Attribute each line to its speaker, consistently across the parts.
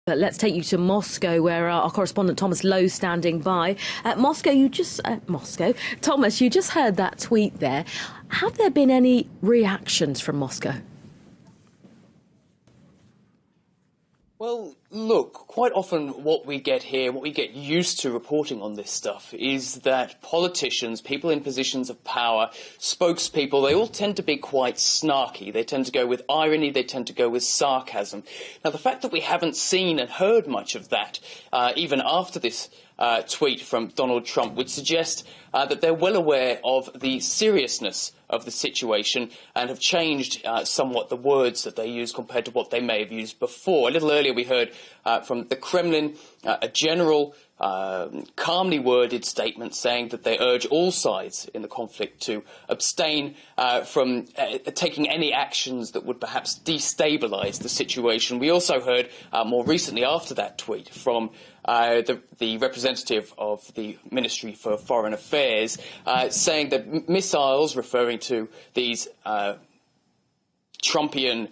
Speaker 1: But let's take you to Moscow, where our correspondent Thomas Lowe is standing by. Thomas, you just heard that tweet there. Have there been any reactions from Moscow?
Speaker 2: Well, look, quite often what we get here, what we get used to reporting on this stuff, is that politicians, people in positions of power, spokespeople, they all tend to be quite snarky. They tend to go with irony, they tend to go with sarcasm. Now, the fact that we haven't seen and heard much of that, even after this tweet from Donald Trump, would suggest that they're well aware of the seriousness of the situation and have changed somewhat the words that they use compared to what they may have used before. A little earlier we heard from the Kremlin a general, calmly worded statement saying that they urge all sides in the conflict to abstain from taking any actions that would perhaps destabilise the situation. We also heard more recently after that tweet from the representative of the Ministry for Foreign Affairs saying that missiles, referring to these Trumpian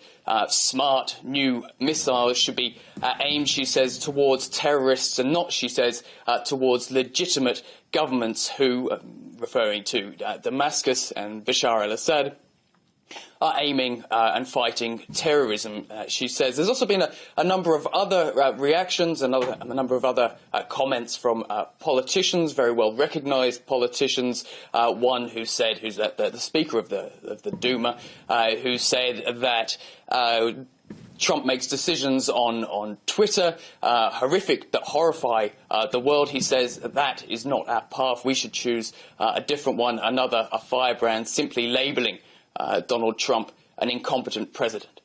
Speaker 2: smart new missiles, should be aimed, she says, towards terrorists and not, she says, towards legitimate governments who, referring to Damascus and Bashar al-Assad, are aiming and fighting terrorism, she says. There's also been a number of other reactions, a number of other comments from politicians, very well recognised politicians. One who said, who's the Speaker of the Duma, who said that Trump makes decisions on Twitter, horrific, that horrify the world. He says that is not our path. We should choose a different one, a firebrand, simply labelling Donald Trump an incompetent president.